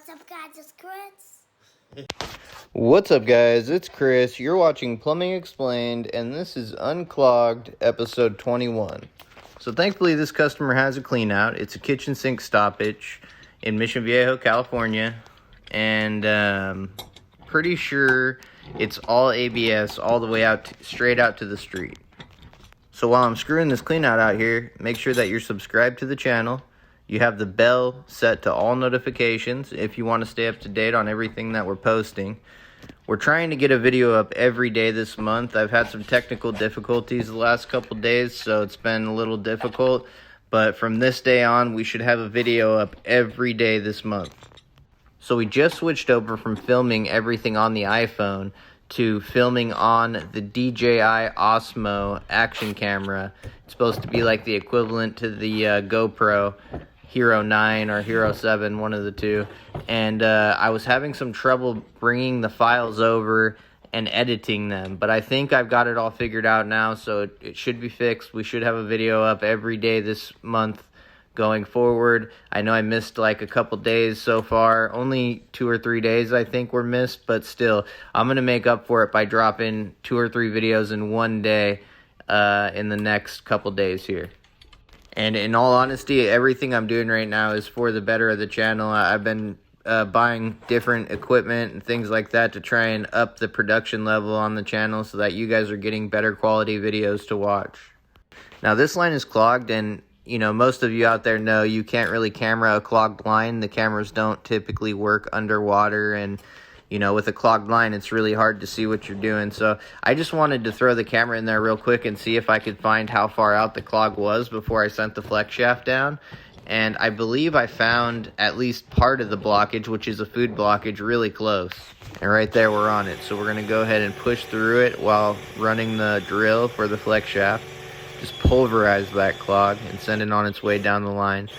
What's up, guys? It's Chris. What's up, guys? It's Chris. You're watching Plumbing Explained, and this is Unclogged, episode 21. So thankfully, this customer has a clean out. It's a kitchen sink stoppage in Mission Viejo, California, and pretty sure it's all ABS all the way out, straight out to the street. So while I'm screwing this clean out here, make sure that you're subscribed to the channel. You have the bell set to all notifications if you want to stay up to date on everything that we're posting. We're trying to get a video up every day this month. I've had some technical difficulties the last couple days, so it's been a little difficult. But from this day on, we should have a video up every day this month. So we just switched over from filming everything on the iPhone to filming on the DJI Osmo action camera. It's supposed to be like the equivalent to the GoPro Hero 9 or Hero 7, one of the two. And I was having some trouble bringing the files over and editing them. But I think I've got it all figured out now, so it should be fixed. We should have a video up every day this month going forward. I know I missed like a couple days so far. Only 2 or 3 days I think were missed, but still, I'm going to make up for it by dropping 2 or 3 videos in one day in the next couple days here. And in all honesty, everything I'm doing right now is for the better of the channel. I've been buying different equipment and things like that to try and up the production level on the channel so that you guys are getting better quality videos to watch. Now this line is clogged, and you know, most of you out there know you can't really camera a clogged line. The cameras don't typically work underwater, and you know, with a clogged line, it's really hard to see what you're doing. So I just wanted to throw the camera in there real quick and see if I could find how far out the clog was before I sent the flex shaft down. And I believe I found at least part of the blockage, which is a food blockage, really close. And right there, we're on it. So we're going to go ahead and push through it while running the drill for the flex shaft. Just pulverize that clog and send it on its way down the line.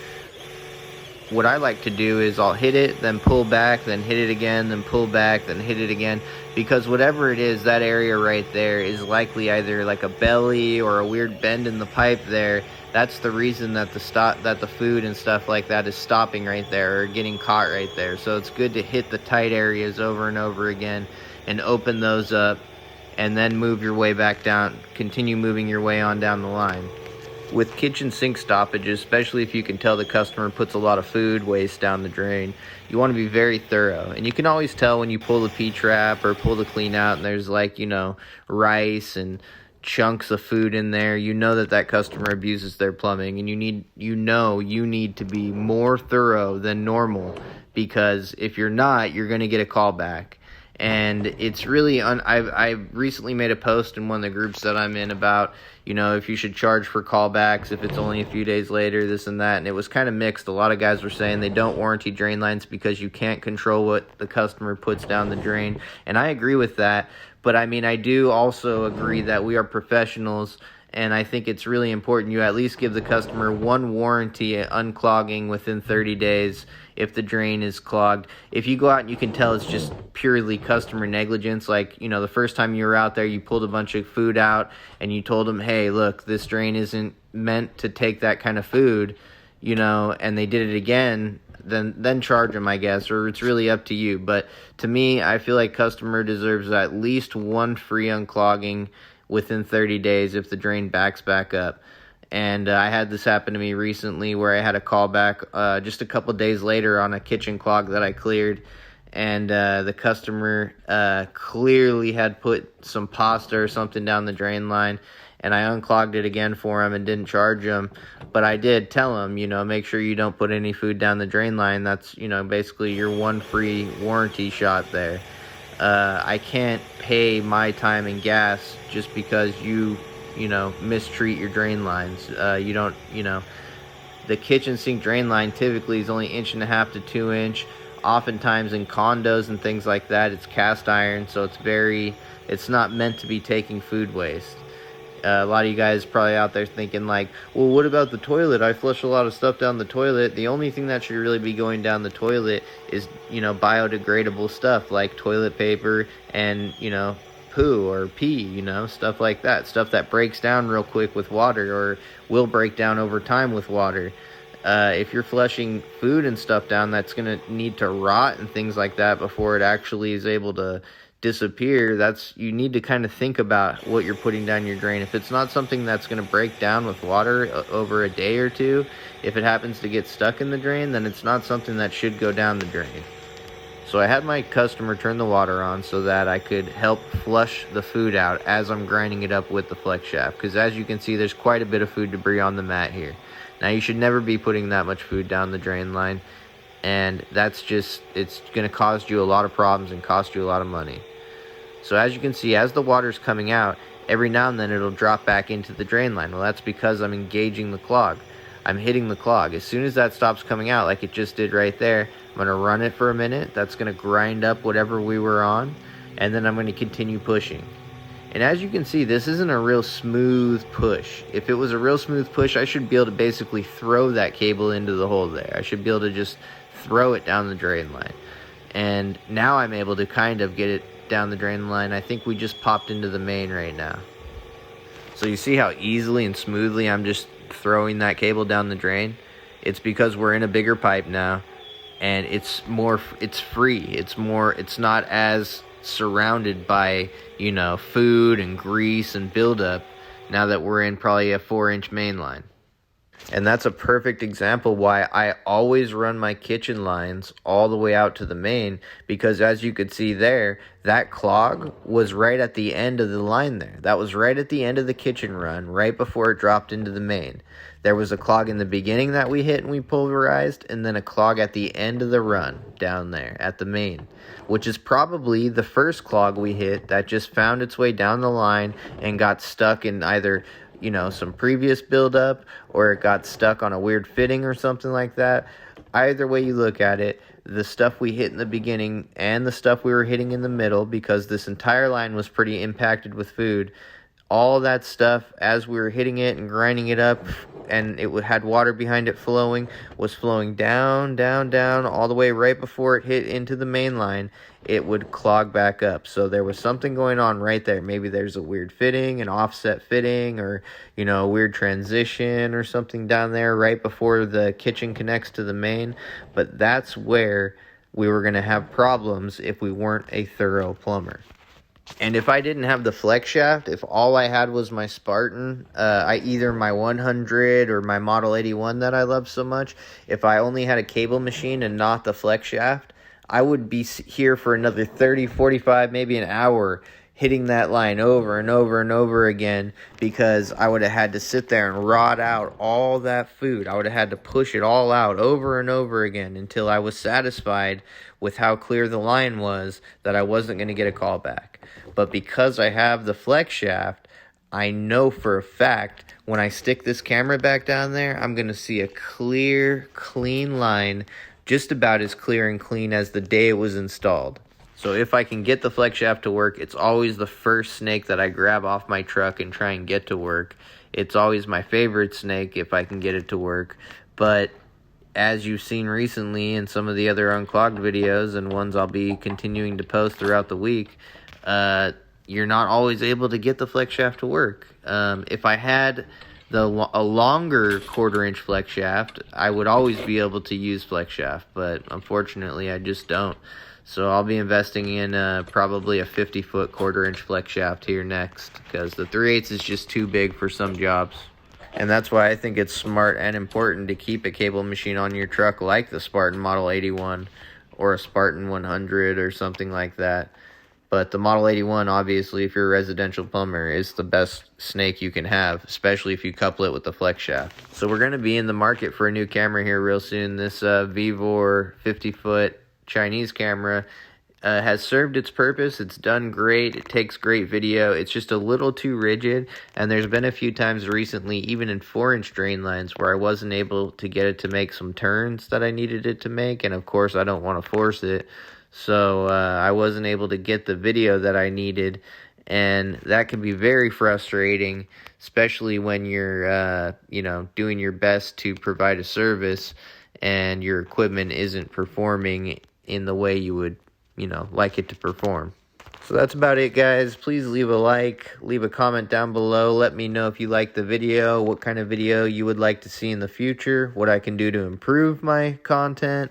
What I like to do is I'll hit it, then pull back, then hit it again, then pull back, then hit it again. Because whatever it is, that area right there is likely either like a belly or a weird bend in the pipe there. That's the reason that the food and stuff like that is stopping right there or getting caught right there. So it's good to hit the tight areas over and over again and open those up and then move your way back down. Continue moving your way on down the line. With kitchen sink stoppages, especially if you can tell the customer puts a lot of food waste down the drain, you want to be very thorough. And you can always tell when you pull the P-trap or pull the clean out and there's like, you know, rice and chunks of food in there. You know that customer abuses their plumbing, and you need to be more thorough than normal, because if you're not, you're going to get a callback. And it's really, I recently made a post in one of the groups that I'm in about, you know, if you should charge for callbacks if it's only a few days later, this and that. And it was kind of mixed. A lot of guys were saying they don't warranty drain lines because you can't control what the customer puts down the drain. And I agree with that. But I mean, I do also agree that we are professionals, and I think it's really important you at least give the customer one warranty unclogging within 30 days if the drain is clogged. If you go out and you can tell it's just purely customer negligence, like, you know, the first time you were out there, you pulled a bunch of food out and you told them, hey, look, this drain isn't meant to take that kind of food, you know, and they did it again, then charge them, I guess, or it's really up to you. But to me, I feel like customer deserves at least one free unclogging within 30 days if the drain backs back up. And I had this happen to me recently where I had a callback just a couple days later on a kitchen clog that I cleared. And the customer clearly had put some pasta or something down the drain line. And I unclogged it again for him and didn't charge him. But I did tell him, you know, make sure you don't put any food down the drain line. That's, you know, basically your one free warranty shot there. I can't pay my time and gas just because you know, mistreat your drain lines. You don't, you know, the kitchen sink drain line typically is only 1.5 to 2 inch. Oftentimes in condos and things like that, it's cast iron, so it's not meant to be taking food waste. A lot of you guys probably out there thinking like, well, what about the toilet? I flush a lot of stuff down the toilet. The only thing that should really be going down the toilet is, you know, biodegradable stuff like toilet paper and, you know, poo or pee, you know, stuff like that. Stuff that breaks down real quick with water or will break down over time with water. If you're flushing food and stuff down, that's going to need to rot and things like that before it actually is able to disappear. You need to kind of think about what you're putting down your drain. If it's not something that's going to break down with water over a day or two, if it happens to get stuck in the drain, then it's not something that should go down the drain. So I had my customer turn the water on so that I could help flush the food out as I'm grinding it up with the flex shaft, because as you can see, there's quite a bit of food debris on the mat here. Now, you should never be putting that much food down the drain line, and it's going to cause you a lot of problems and cost you a lot of money. So as you can see, as the water's coming out, every now and then it'll drop back into the drain line. Well, that's because I'm engaging the clog. I'm hitting the clog. As soon as that stops coming out, like it just did right there, I'm going to run it for a minute. That's going to grind up whatever we were on, and then I'm going to continue pushing. And as you can see, this isn't a real smooth push. If it was a real smooth push, I should be able to basically throw that cable into the hole there. I should be able to just throw it down the drain line. And now I'm able to kind of get it down the drain line. I think we just popped into the main right now. So you see how easily and smoothly I'm just throwing that cable down the drain? It's because we're in a bigger pipe now, and it's free. It's not as surrounded by, food and grease and buildup now that we're in probably a 4-inch main line. And that's a perfect example why I always run my kitchen lines all the way out to the main, because as you could see there, that clog was right at the end of the line there. That was right at the end of the kitchen run, right before it dropped into the main. There was a clog in the beginning that we hit and we pulverized, and then a clog at the end of the run down there at the main, which is probably the first clog we hit that just found its way down the line and got stuck in either some previous buildup, or it got stuck on a weird fitting or something like that. Either way you look at it, the stuff we hit in the beginning and the stuff we were hitting in the middle, because this entire line was pretty impacted with food, all that stuff as we were hitting it and grinding it up, and it had water behind it flowing, was flowing down, all the way right before it hit into the main line. It would clog back up. So there was something going on right there. Maybe there's a weird fitting, an offset fitting, or, a weird transition or something down there right before the kitchen connects to the main. But that's where we were going to have problems if we weren't a thorough plumber. And if I didn't have the flex shaft, if all I had was my Spartan, either my 100 or my Model 81 that I love so much, if I only had a cable machine and not the flex shaft, I would be here for another 30, 45, maybe an hour hitting that line over and over and over again, because I would have had to sit there and rot out all that food. I would have had to push it all out over and over again until I was satisfied with how clear the line was that I wasn't going to get a callback. But because I have the flex shaft, I know for a fact when I stick this camera back down there, I'm going to see a clear, clean line, just about as clear and clean as the day it was installed. So if I can get the flex shaft to work, it's always the first snake that I grab off my truck and try and get to work. It's always my favorite snake if I can get it to work. But as you've seen recently in some of the other Unclogged videos and ones I'll be continuing to post throughout the week, you're not always able to get the flex shaft to work. If I had a longer 1/4-inch flex shaft, I would always be able to use flex shaft, but unfortunately I just don't. So I'll be investing in probably a 50-foot 1/4-inch flex shaft here next, because the 3/8 is just too big for some jobs. And that's why I think it's smart and important to keep a cable machine on your truck like the Spartan Model 81 or a Spartan 100 or something like that. But the Model 81, obviously, if you're a residential plumber, is the best snake you can have, especially if you couple it with the flex shaft. So we're going to be in the market for a new camera here real soon. This Vivor 50-foot Chinese camera has served its purpose. It's done great. It takes great video. It's just a little too rigid, and there's been a few times recently, even in 4-inch drain lines, where I wasn't able to get it to make some turns that I needed it to make, and of course I don't want to force it. So I wasn't able to get the video that I needed, and that can be very frustrating, especially when you're, doing your best to provide a service and your equipment isn't performing in the way you would, like it to perform. So that's about it, guys. Please leave a like, leave a comment down below. Let me know if you like the video, what kind of video you would like to see in the future, what I can do to improve my content.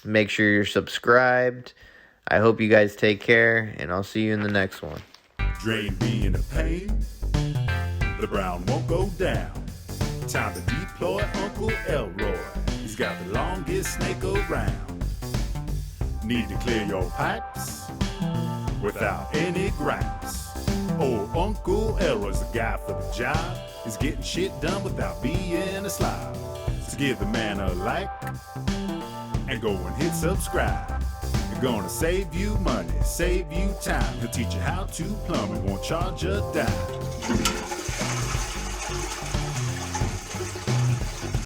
Make sure you're subscribed. I hope you guys take care, and I'll see you in the next one. Drain being a pain, the brown won't go down. Time to deploy Uncle Elroy. He's got the longest snake around. Need to clear your pipes without any gripes. Old Uncle Elroy's the guy for the job. He's getting shit done without being a slob. So give the man a like and go and hit subscribe. It's gonna save you money, save you time. He'll teach you how to plumb and won't charge a dime.